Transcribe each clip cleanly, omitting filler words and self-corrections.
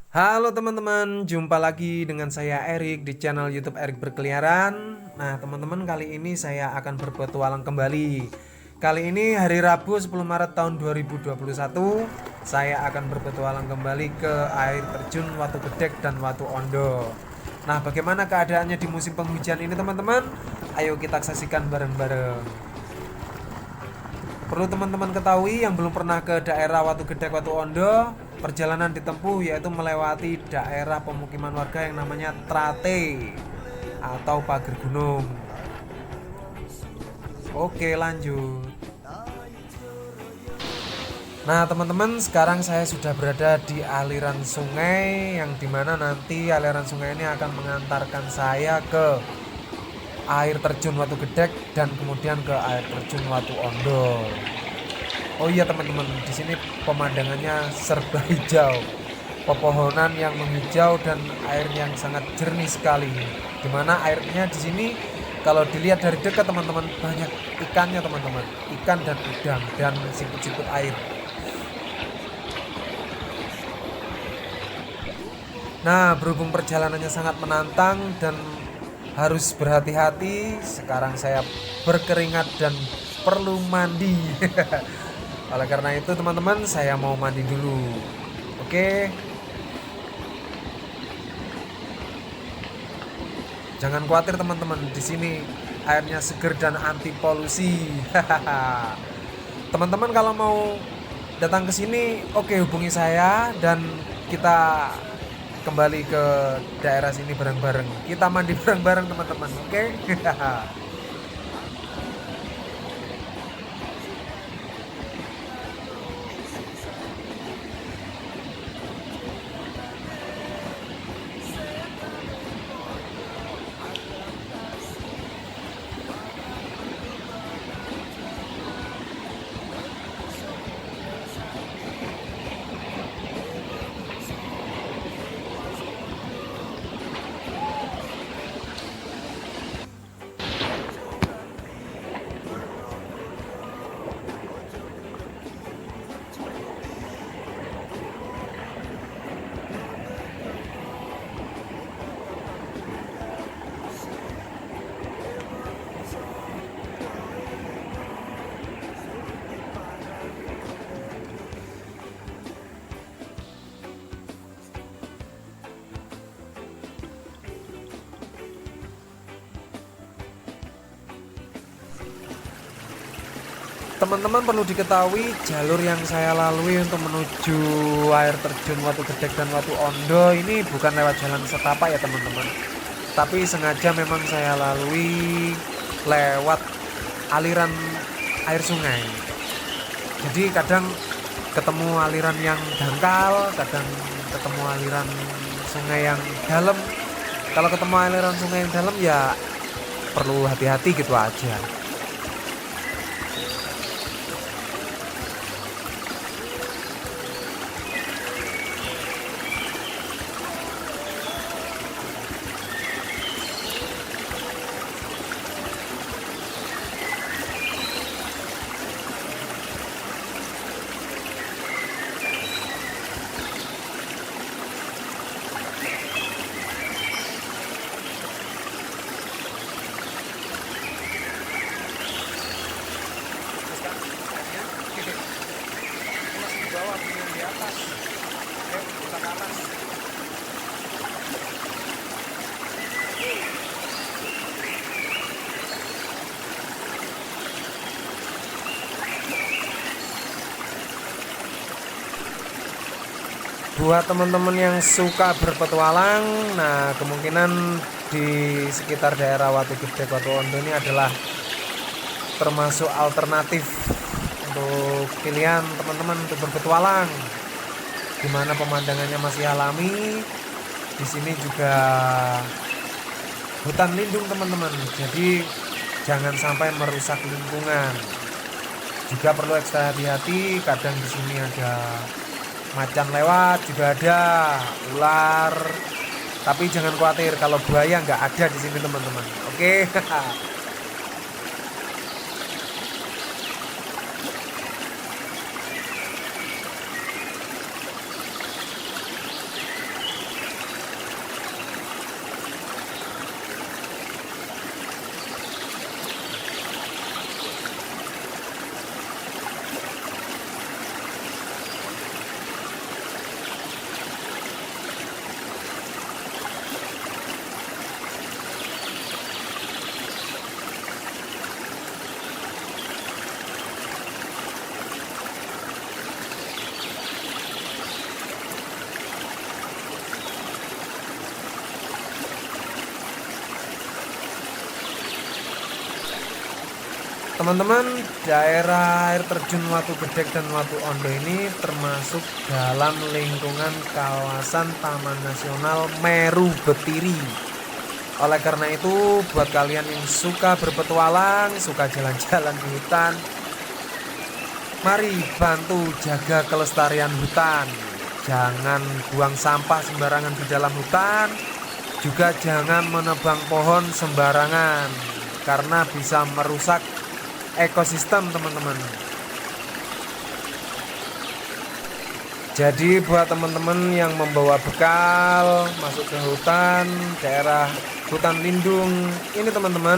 Halo teman-teman, jumpa lagi dengan saya Erik di channel YouTube Erik Berkeliaran. Nah, teman-teman, kali ini saya akan berpetualang kembali. Kali ini hari Rabu 10 Maret tahun 2021, saya akan berpetualang kembali ke air terjun Watu Gedek dan Watu Ondo. Nah, bagaimana keadaannya di musim penghujan ini, teman-teman? Ayo kita saksikan bareng-bareng. Perlu teman-teman ketahui yang belum pernah ke daerah Watu Gedek Watu Ondo, perjalanan ditempuh yaitu melewati daerah pemukiman warga yang namanya Trate atau Pager Gunung. Oke, lanjut. Nah, teman-teman, sekarang saya sudah berada di aliran sungai yang dimana nanti aliran sungai ini akan mengantarkan saya ke air terjun Watu Gedek dan kemudian ke air terjun Watu Ondo. Oh iya teman-teman, di sini pemandangannya serba hijau, pepohonan yang menghijau dan air yang sangat jernih sekali. Dimana airnya di sini kalau dilihat dari dekat teman-teman banyak ikannya teman-teman, ikan dan udang dan siput-siput air. Nah, berhubung perjalanannya sangat menantang dan harus berhati-hati, sekarang saya berkeringat dan perlu mandi. Oleh karena itu, teman-teman, saya mau mandi dulu. Oke, jangan khawatir teman-teman, di sini airnya seger dan anti polusi. Teman-teman kalau mau datang ke sini, oke hubungi saya dan kita kembali ke daerah sini bareng-bareng. Kita mandi bareng-bareng teman-teman, oke? Teman-teman perlu diketahui jalur yang saya lalui untuk menuju air terjun Watu Gedek dan Watu Ondo ini bukan lewat jalan setapak ya teman-teman. Tapi sengaja memang saya lalui lewat aliran air sungai. Jadi kadang ketemu aliran yang dangkal, kadang ketemu aliran sungai yang dalam. Kalau ketemu aliran sungai yang dalam ya perlu hati-hati gitu aja. Buat teman-teman yang suka berpetualang, nah kemungkinan di sekitar daerah Watu Gedek Watu Ondo ini adalah termasuk alternatif untuk pilihan teman-teman untuk berpetualang, di mana pemandangannya masih alami. Di sini juga hutan lindung teman-teman, jadi jangan sampai merusak lingkungan. Juga perlu ekstra hati-hati, kadang di sini ada macan lewat, juga ada ular. Tapi jangan khawatir, kalau buaya nggak ada di sini teman-teman. Oke. teman-teman, daerah air terjun Watu Gedek dan Watu Ondo ini termasuk dalam lingkungan kawasan Taman Nasional Meru Betiri. Oleh karena itu, buat kalian yang suka berpetualang, suka jalan-jalan di hutan, mari bantu jaga kelestarian hutan. Jangan buang sampah sembarangan di dalam hutan, juga jangan menebang pohon sembarangan karena bisa merusak ekosistem, teman-teman. Jadi buat teman-teman yang membawa bekal masuk ke hutan, daerah hutan lindung ini, teman-teman,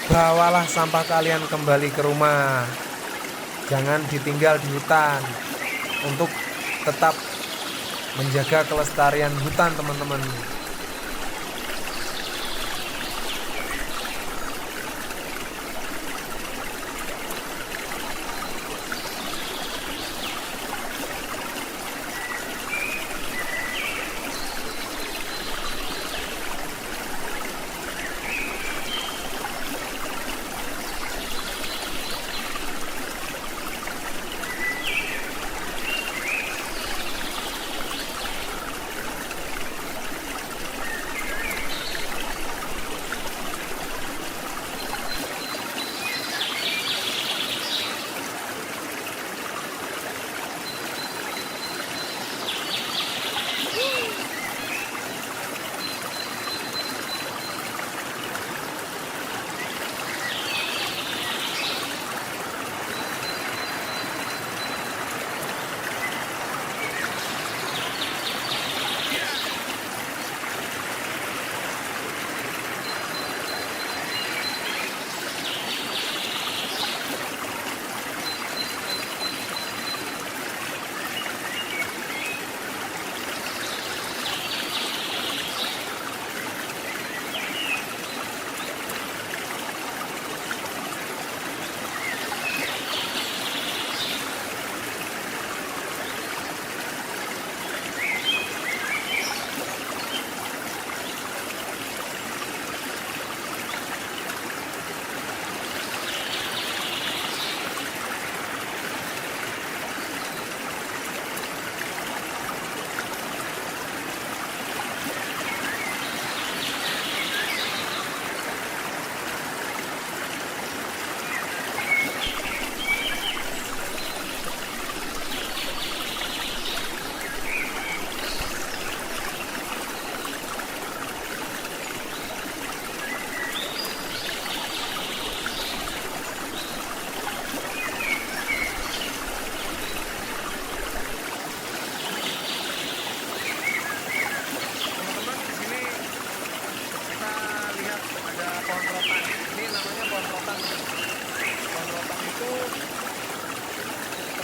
bawalah sampah kalian kembali ke rumah. Jangan ditinggal di hutan untuk tetap menjaga kelestarian hutan, teman-teman.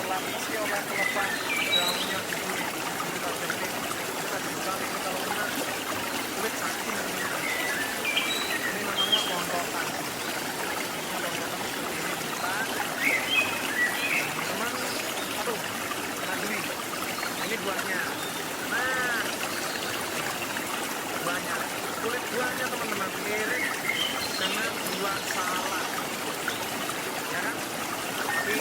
terlapisi oleh pelepas daun yang diberi kita jentik kita diberi kalau kena kulit sakit ini namanya ponrotan seperti ini hutan teman aduh kena duri ini buahnya nah buahnya kulit buahnya teman-teman mirip dengan buah salak ya kan tapi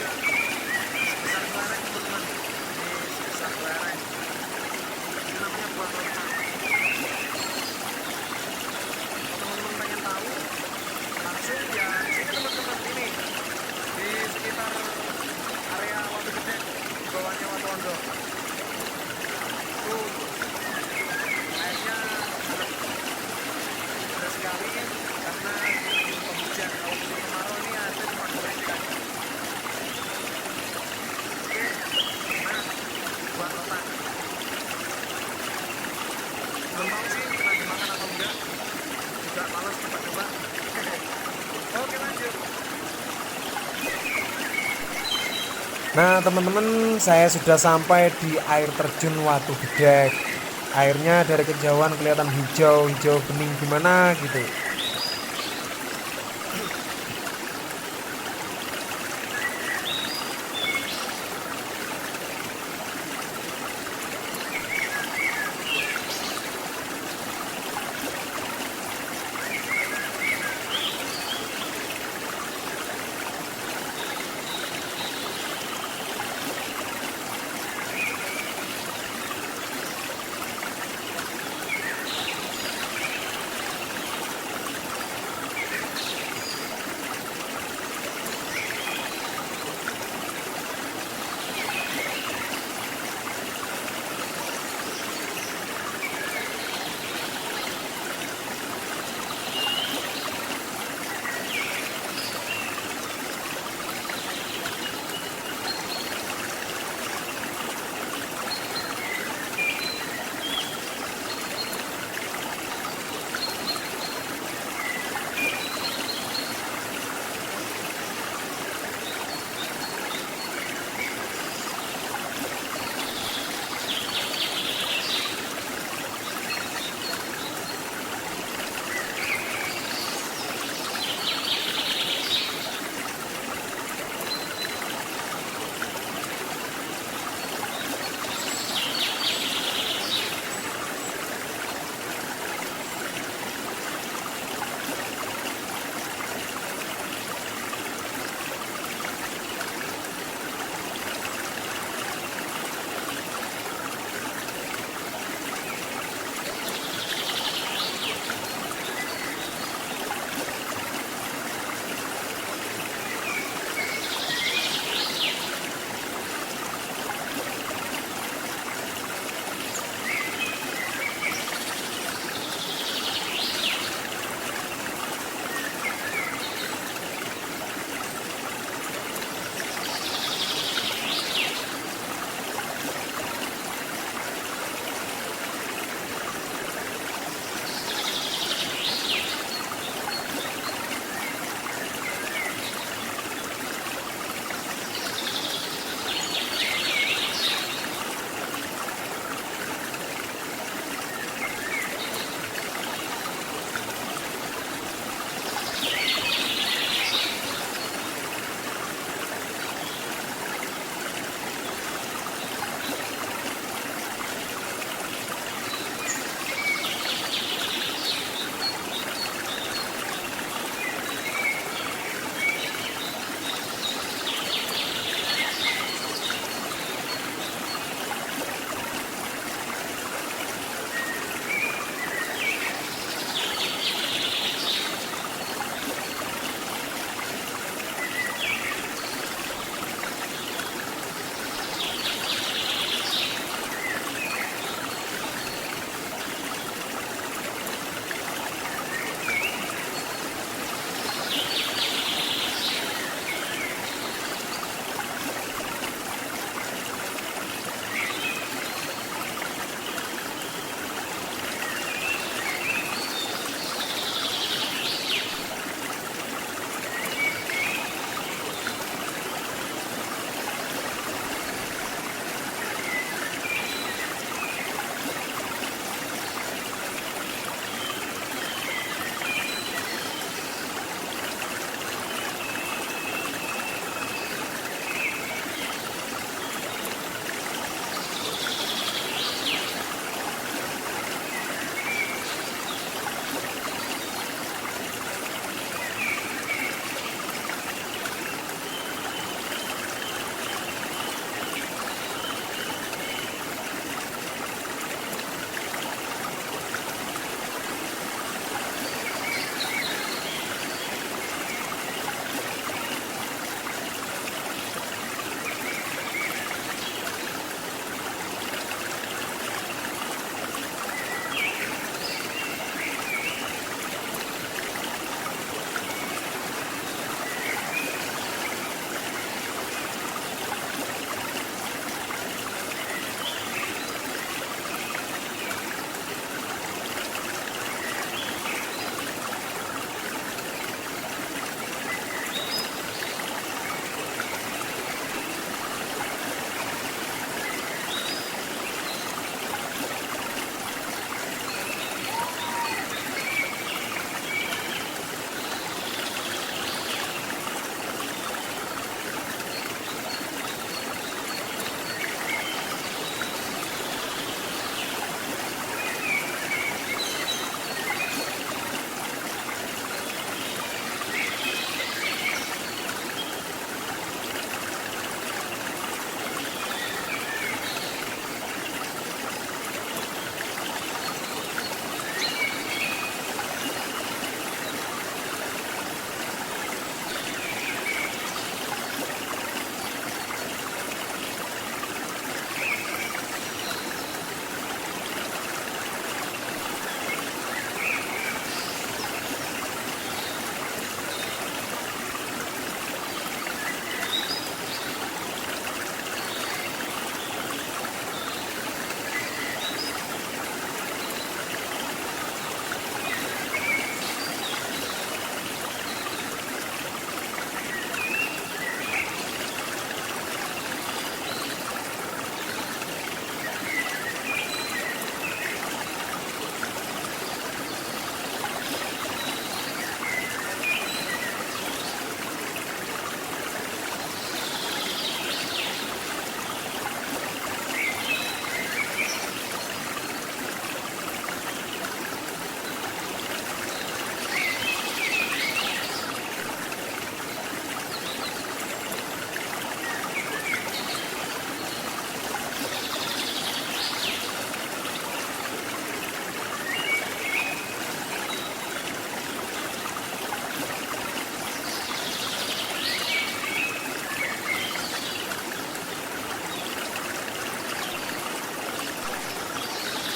sebesar kelereng teman-teman ini sebesar kelereng ini namanya buah rotan kalau teman-teman pengen tahu langsung ya di sini teman-teman ini di sekitar area Watu Gedek di bawahnya Watu Ondo tuh airnya sangat deras sekali karena penghujan kalau musim kemarau ini airnya cuma 2 ikan. Oke, nah buat rotan belum tahu sih pernah dimakan atau enggak, juga males coba-coba. Oke lanjut. Nah teman-teman, saya sudah sampai di air terjun Watu Gedek. Airnya dari kejauhan kelihatan hijau bening gimana gitu.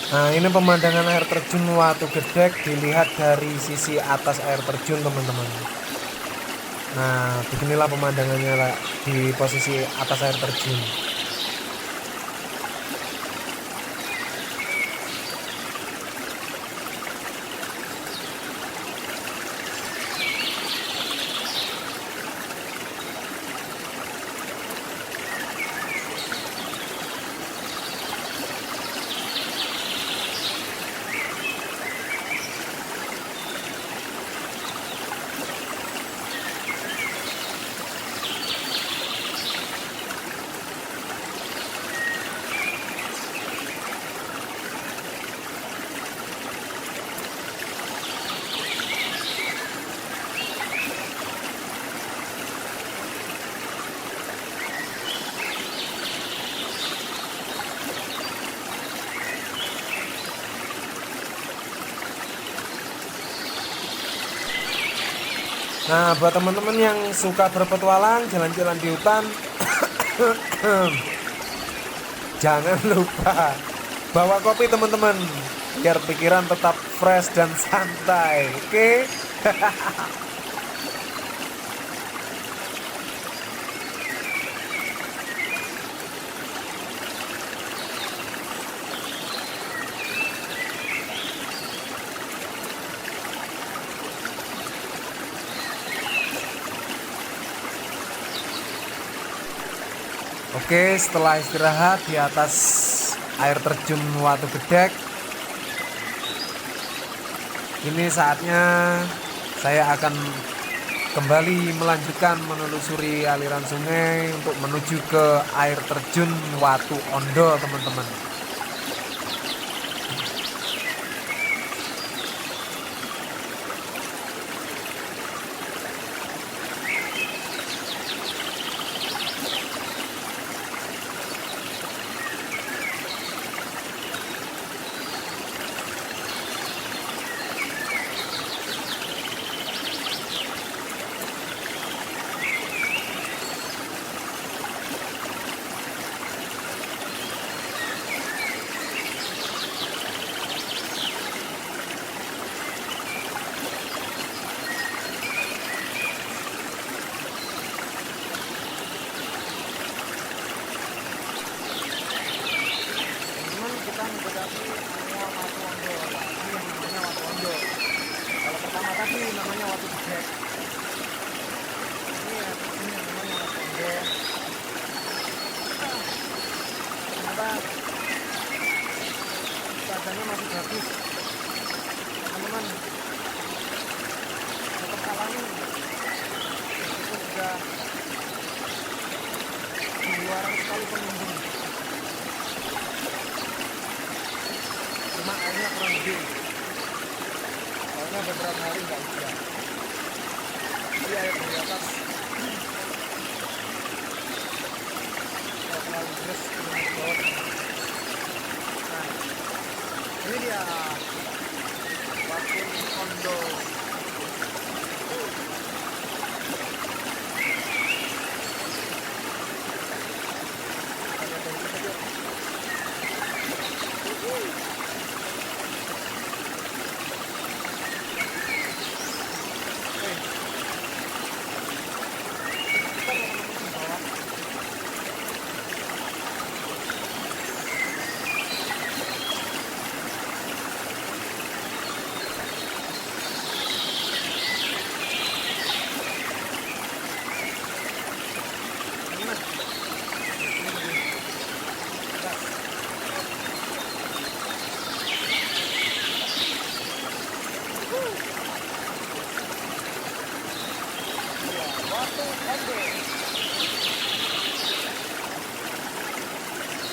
Nah, ini pemandangan air terjun Watu Gedek dilihat dari sisi atas air terjun, teman-teman. Nah, beginilah pemandangannya lah di posisi atas air terjun. Nah, buat teman-teman yang suka berpetualang, jalan-jalan di hutan, jangan lupa bawa kopi, teman-teman, biar pikiran tetap fresh dan santai. Oke? Oke, setelah istirahat di atas air terjun Watu Gedek, ini saatnya saya akan kembali melanjutkan menelusuri aliran sungai untuk menuju ke air terjun Watu Ondo, teman-teman. Teman-teman, kita mendekati area Watu Ondo. Ini namanya Watu Ondo. Kalau pertama tadi namanya Watu Gedek. Ini ya, ini namanya Watu Ondo. Ternyata keadaannya masih bagus. Teman-teman, tetap alami. Itu sudah di luar sekali pengunjung. Cuma airnya kurang gede. Soalnya beberapa hari nggak hujan. Jadi air dari atas nggak terlalu deras turun ke bawah. Nah, ini dia Watu Ondo. Kita lihat dari sini yuk.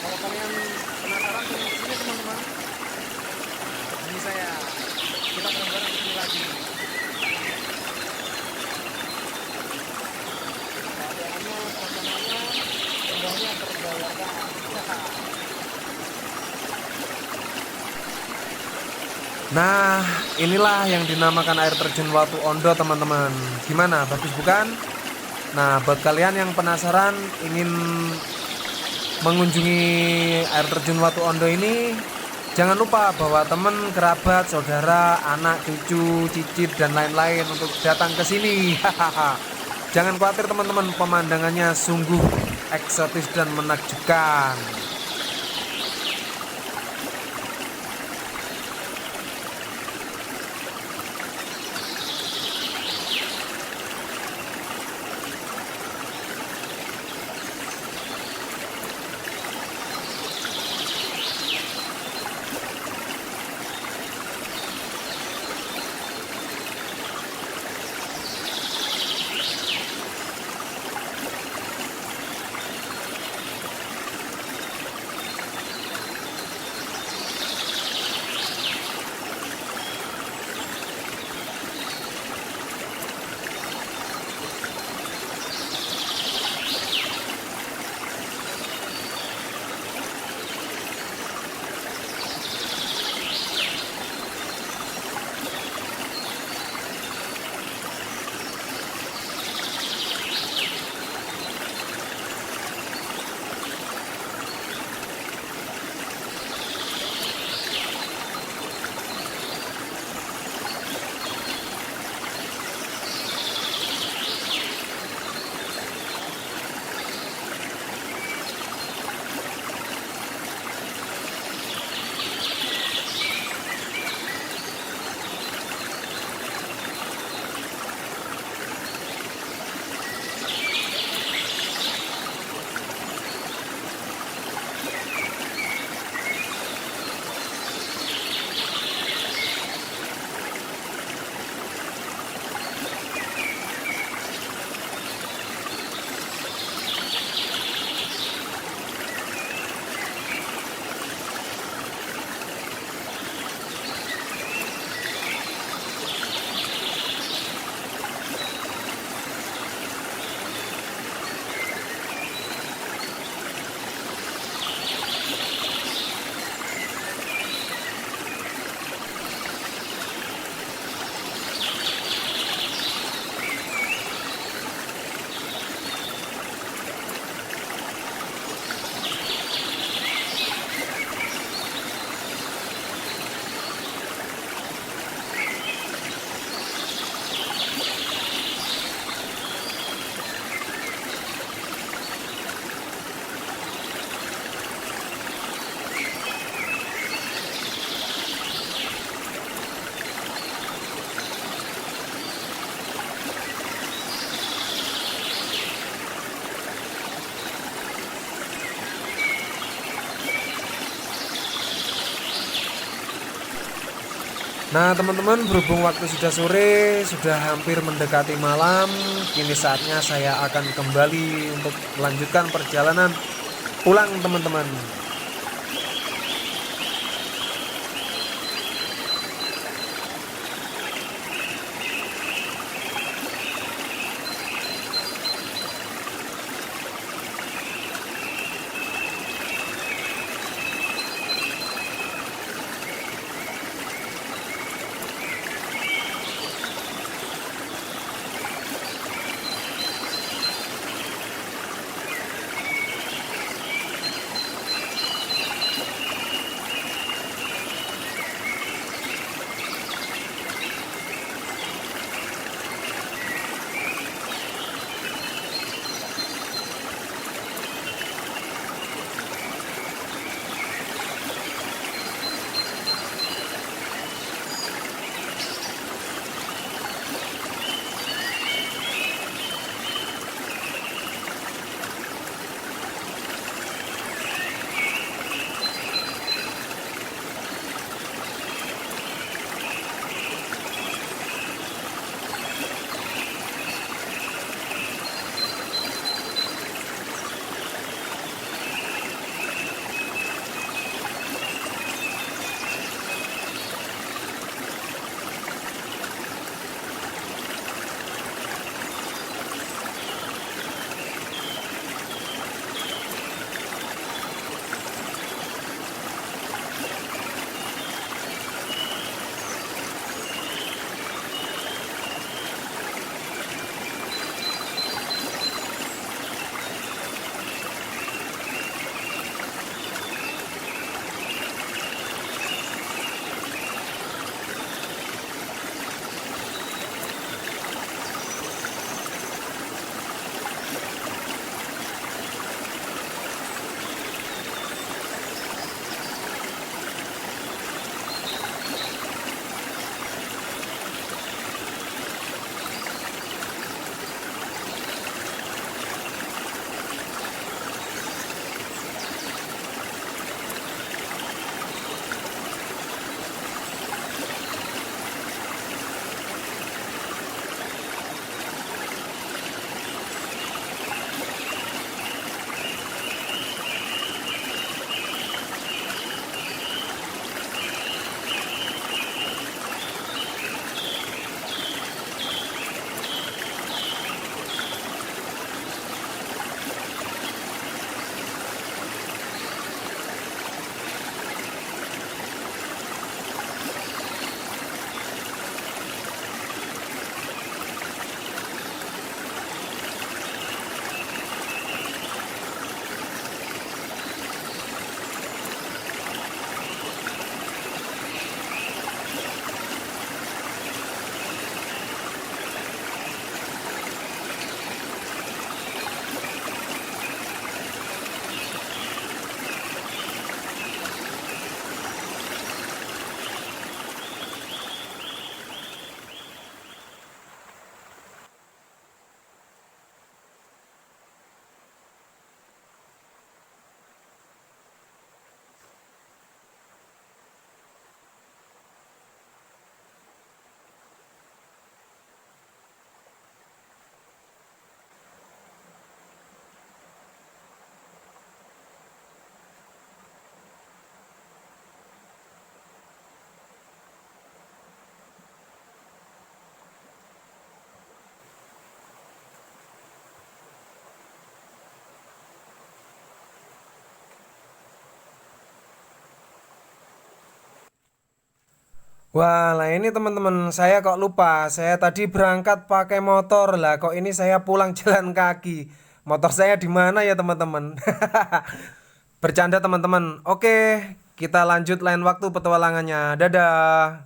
Kalau kalian penasaran dengan sini, teman-teman, ini saya, kita bareng-bareng kesini lagi. Keadaannya, suasananya, indahnya terbayarkan. Nah, inilah yang dinamakan air terjun Watu Ondo, teman-teman. Gimana? Bagus bukan? Nah, buat kalian yang penasaran ingin mengunjungi air terjun Watu Ondo ini, Jangan lupa bawa teman, kerabat, saudara, anak, cucu, cicit, dan lain-lain untuk datang ke sini. Hahaha. Jangan khawatir teman-teman, pemandangannya sungguh eksotis dan menakjubkan. Nah teman-teman, berhubung waktu sudah sore, sudah hampir mendekati malam, kini saatnya saya akan kembali untuk melanjutkan perjalanan pulang teman-teman. Wah, lah ini teman-teman, saya kok lupa. Saya tadi berangkat pakai motor lah, kok ini saya pulang jalan kaki. Motor saya di mana ya, teman-teman? Bercanda, teman-teman. Oke, kita lanjut lain waktu petualangannya. Dadah.